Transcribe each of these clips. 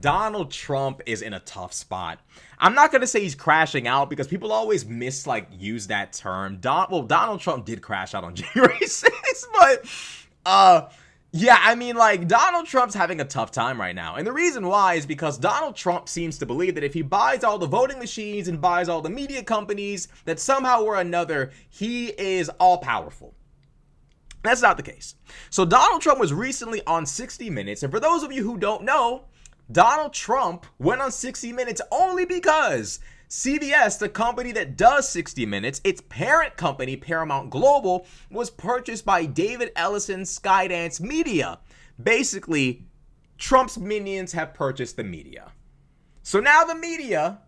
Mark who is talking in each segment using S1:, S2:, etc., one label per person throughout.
S1: Donald Trump is in a tough spot. I'm not going to say he's crashing out because people always use that term. Donald Trump did crash out on January 6th, but yeah, I mean, like, Donald Trump's having a tough time right now. And the reason why is because Donald Trump seems to believe that if he buys all the voting machines and buys all the media companies, that somehow or another, he is all powerful. That's not the case. So Donald Trump was recently on 60 Minutes. And for those of you who don't know, Donald Trump went on 60 Minutes only because CBS, the company that does 60 Minutes, its parent company, Paramount Global, was purchased by David Ellison's Skydance Media. Basically, Trump's minions have purchased the media. So now the media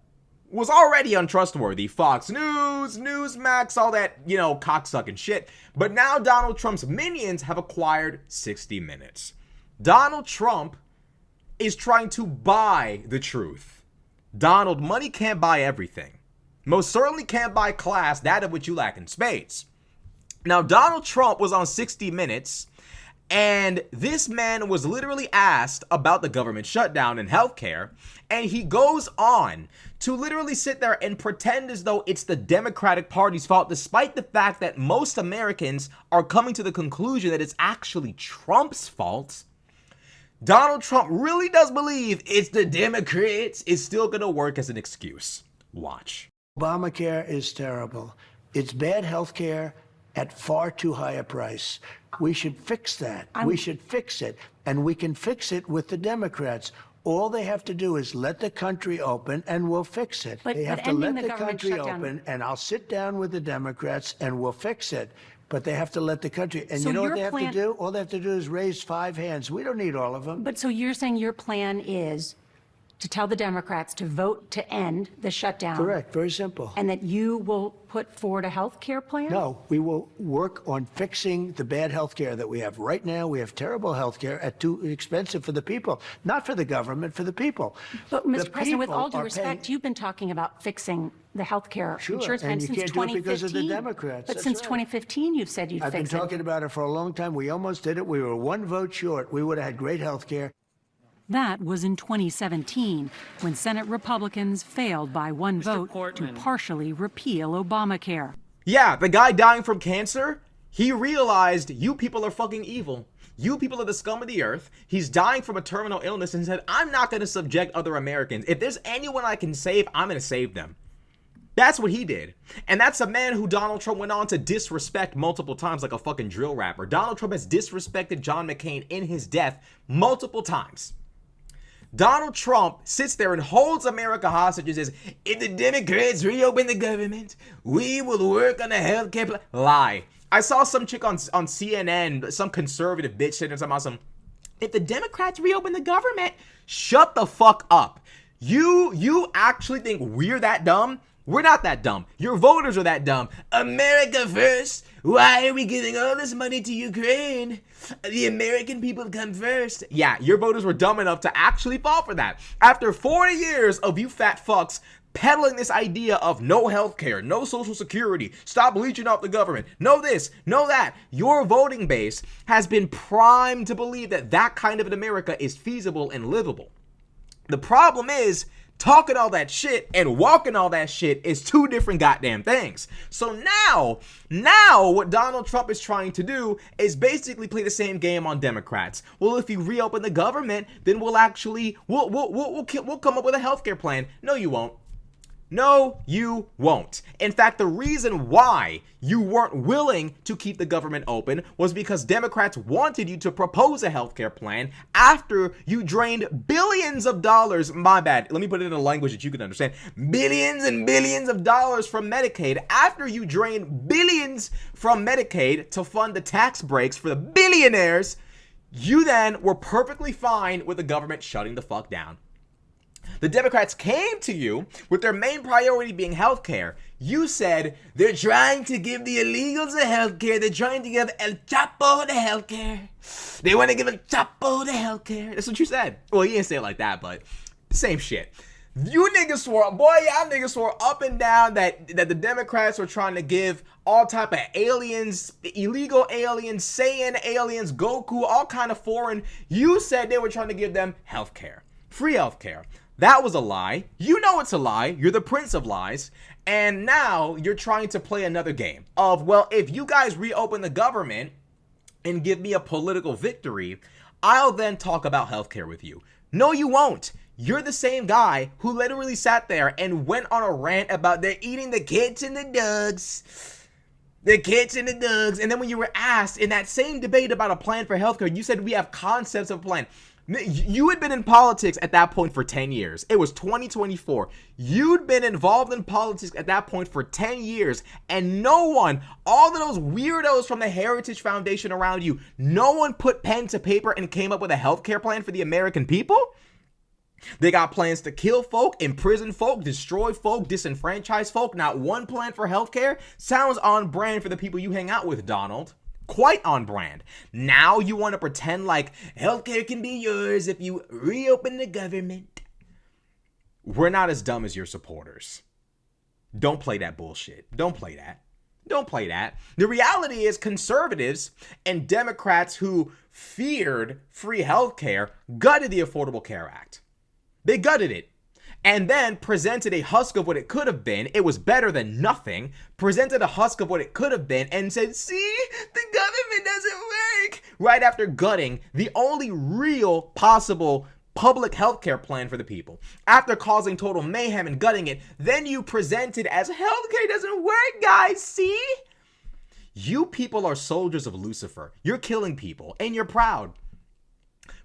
S1: was already untrustworthy. Fox News, Newsmax, all that, cocksucking shit. But now Donald Trump's minions have acquired 60 Minutes. Donald Trump is trying to buy the truth. Donald, money can't buy everything. Most certainly can't buy class, that of which you lack in spades. Now, Donald Trump was on 60 Minutes, and this man was literally asked about the government shutdown and healthcare, and he goes on to literally sit there and pretend as though it's the Democratic Party's fault, despite the fact that most Americans are coming to the conclusion that it's actually Trump's fault. Donald Trump really does believe it's the Democrats. It's still going to work as an excuse. Watch.
S2: Obamacare is terrible. It's bad health care at far too high a price. We should fix that. We should fix it. And we can fix it with the Democrats. All they have to do is let the country open and we'll fix it. They have to let the country open and I'll sit down with the Democrats and we'll fix it. But they have to let the country, and you know what they have to do? All they have to do is raise 5 hands. We don't need all of them.
S3: But so you're saying your plan is to tell the Democrats to vote to end the shutdown.
S2: Correct, very simple.
S3: And that you will put forward a health care plan?
S2: No, we will work on fixing the bad health care that we have right now. We have terrible health care at too expensive for the people, not for the government, for the people.
S3: But Mr. President, with all due respect, you've been talking about fixing the health care insurance plan since 2015.
S2: You can't do it because of the Democrats.
S3: But since 2015, you've said you'd fix it.
S2: I've been talking about it for a long time. We almost did it. We were 1 vote short. We would have had great health care.
S4: That was in 2017, when Senate Republicans failed by 1 vote to partially repeal Obamacare.
S1: Yeah, the guy dying from cancer, he realized you people are fucking evil. You people are the scum of the earth. He's dying from a terminal illness and said, I'm not going to subject other Americans. If there's anyone I can save, I'm going to save them. That's what he did. And that's a man who Donald Trump went on to disrespect multiple times like a fucking drill rapper. Donald Trump has disrespected John McCain in his death multiple times. Donald Trump sits there and holds America hostage and says, if the Democrats reopen the government, we will work on a healthcare plan. Lie. I saw some chick on CNN, some conservative bitch saying something, if the Democrats reopen the government, shut the fuck up. You actually think we're that dumb? We're not that dumb. Your voters are that dumb. America first. Why are we giving all this money to Ukraine? The American people come first. Yeah, your voters were dumb enough to actually fall for that. After 40 years of you fat fucks peddling this idea of no health care, no social security, stop leeching off the government, no this, no that, your voting base has been primed to believe that that kind of an America is feasible and livable. The problem is, talking all that shit and walking all that shit is 2 different goddamn things. So now what Donald Trump is trying to do is basically play the same game on Democrats. Well, if you reopen the government, then we'll come up with a healthcare plan. No, you won't. No, you won't. In fact, the reason why you weren't willing to keep the government open was because Democrats wanted you to propose a healthcare plan after you drained billions of dollars. My bad. Let me put it in a language that you can understand. Billions and billions of dollars from Medicaid. After you drained billions from Medicaid to fund the tax breaks for the billionaires, you then were perfectly fine with the government shutting the fuck down. The Democrats came to you with their main priority being healthcare. You said they're trying to give the illegals the healthcare. They're trying to give El Chapo the healthcare. They want to give El Chapo the healthcare. That's what you said. Well, you didn't say it like that, but same shit. You niggas swore, boy, y'all niggas swore up and down that the Democrats were trying to give all type of aliens, illegal aliens, Saiyan aliens, Goku, all kind of foreign. You said they were trying to give them healthcare. Free healthcare. That was a lie. You know it's a lie. You're the prince of lies. And now you're trying to play another game of, well, if you guys reopen the government and give me a political victory, I'll then talk about healthcare with you. No, you won't. You're the same guy who literally sat there and went on a rant about they're eating the kids and the dogs. The kids and the dogs. And then when you were asked in that same debate about a plan for healthcare, you said we have concepts of a plan. You had been in politics at that point for 10 years. It was 2024. You'd been involved in politics at that point for 10 years. And no one, all of those weirdos from the Heritage Foundation around you, no one put pen to paper and came up with a healthcare plan for the American people? They got plans to kill folk, imprison folk, destroy folk, disenfranchise folk. Not one plan for healthcare. Sounds on brand for the people you hang out with, Donald. Quite on brand. Now you want to pretend like healthcare can be yours if you reopen the government. We're not as dumb as your supporters. Don't play that bullshit. Don't play that. Don't play that. The reality is conservatives and Democrats who feared free healthcare gutted the Affordable Care Act. They gutted it. And then presented a husk of what it could have been. It was better than nothing. Presented a husk of what it could have been and said, see, the government doesn't work. Right after gutting the only real possible public healthcare plan for the people. After causing total mayhem and gutting it, then you present it as healthcare doesn't work, guys, see? You people are soldiers of Lucifer. You're killing people and you're proud.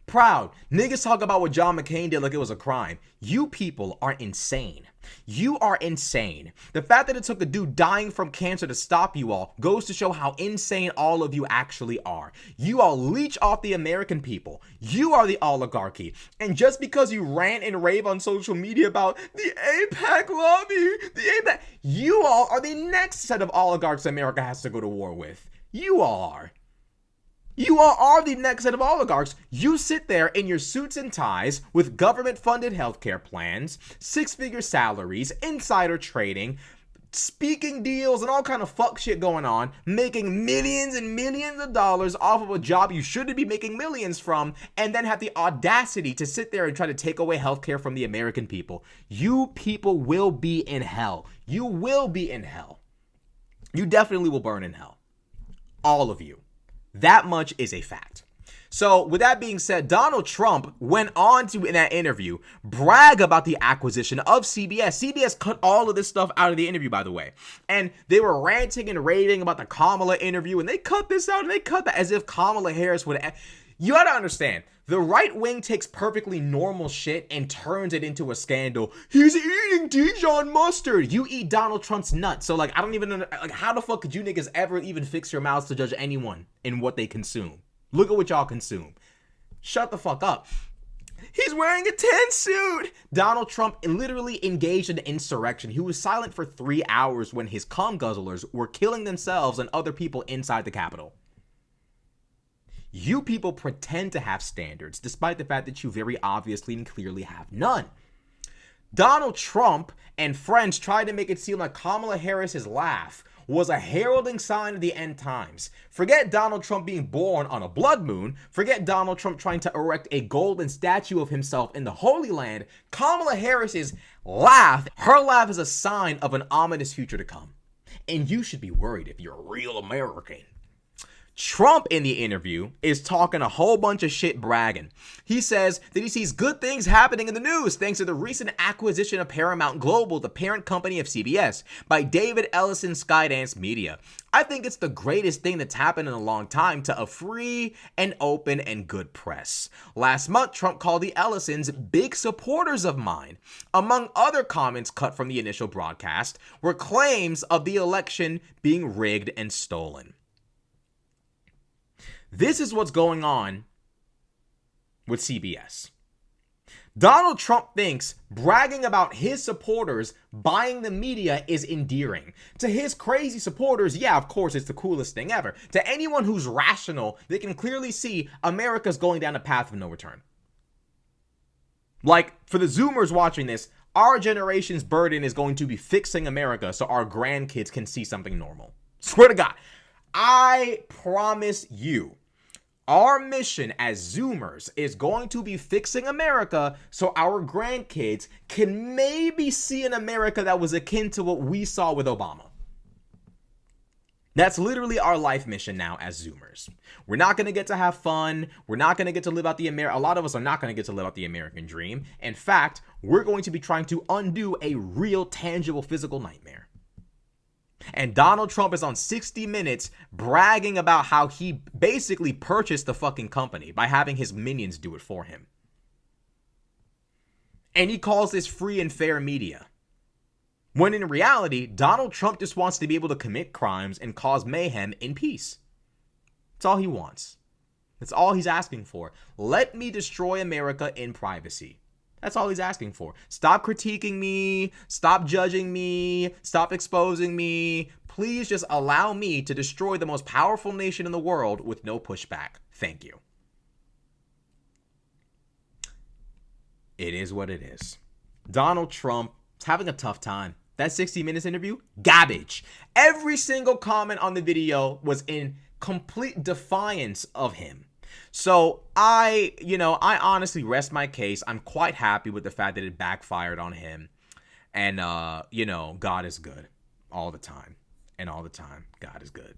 S1: Proud. Niggas talk about what John McCain did like it was a crime. You people are insane. You are insane. The fact that it took a dude dying from cancer to stop you all goes to show how insane all of you actually are. You all leech off the American people. You are the oligarchy. And just because you rant and rave on social media about the AIPAC lobby, you all are the next set of oligarchs America has to go to war with. You all are. You all are the next set of oligarchs. You sit there in your suits and ties with government-funded healthcare plans, six-figure salaries, insider trading, speaking deals, and all kind of fuck shit going on, making millions and millions of dollars off of a job you shouldn't be making millions from, and then have the audacity to sit there and try to take away healthcare from the American people. You people will be in hell. You will be in hell. You definitely will burn in hell. All of you. That much is a fact. So with that being said, Donald Trump went on to, in that interview, brag about the acquisition of CBS. CBS cut all of this stuff out of the interview, by the way. And they were ranting and raving about the Kamala interview, and they cut this out and they cut that as if Kamala Harris would... You gotta understand, the right wing takes perfectly normal shit and turns it into a scandal. He's eating Dijon mustard. You eat Donald Trump's nuts. So like, I don't even know, like, how the fuck could you niggas ever even fix your mouths to judge anyone in what they consume? Look at what y'all consume. Shut the fuck up. He's wearing a tent suit. Donald Trump literally engaged in insurrection. He was silent for 3 hours when his cum guzzlers were killing themselves and other people inside the Capitol. You people pretend to have standards, despite the fact that you very obviously and clearly have none. Donald Trump and friends tried to make it seem like Kamala Harris's laugh was a heralding sign of the end times. Forget Donald Trump being born on a blood moon. Forget Donald Trump trying to erect a golden statue of himself in the Holy Land. Kamala Harris's laugh, her laugh is a sign of an ominous future to come. And you should be worried if you're a real American. Trump in the interview is talking a whole bunch of shit bragging. He says that he sees good things happening in the news thanks to the recent acquisition of Paramount Global, the parent company of CBS, by David Ellison Skydance Media. I think it's the greatest thing that's happened in a long time to a free and open and good press. Last month, Trump called the Ellisons big supporters of mine. Among other comments cut from the initial broadcast were claims of the election being rigged and stolen. This is what's going on with CBS. Donald Trump thinks bragging about his supporters buying the media is endearing. To his crazy supporters, yeah, of course, it's the coolest thing ever. To anyone who's rational, they can clearly see America's going down a path of no return. Like, for the Zoomers watching this, our generation's burden is going to be fixing America so our grandkids can see something normal. Swear to God. I promise you, Our mission as Zoomers is going to be fixing America so our grandkids can maybe see an America that was akin to what we saw with Obama. That's literally our life mission now as Zoomers. We're not going to get to have fun. We're not going to get to live out a lot of us are not going to get to live out the American dream. In fact, we're going to be trying to undo a real, tangible, physical nightmare. And Donald Trump is on 60 Minutes bragging about how he basically purchased the fucking company by having his minions do it for him. And he calls this free and fair media. When in reality, Donald Trump just wants to be able to commit crimes and cause mayhem in peace. That's all he wants. That's all he's asking for. Let me destroy America in privacy. That's all he's asking for. Stop critiquing me. Stop judging me. Stop exposing me. Please just allow me to destroy the most powerful nation in the world with no pushback. Thank you. It is what it is. Donald Trump is having a tough time. That 60 Minutes interview, garbage. Every single comment on the video was in complete defiance of him. So I honestly rest my case. I'm quite happy with the fact that it backfired on him. And, God is good all the time. And all the time, God is good.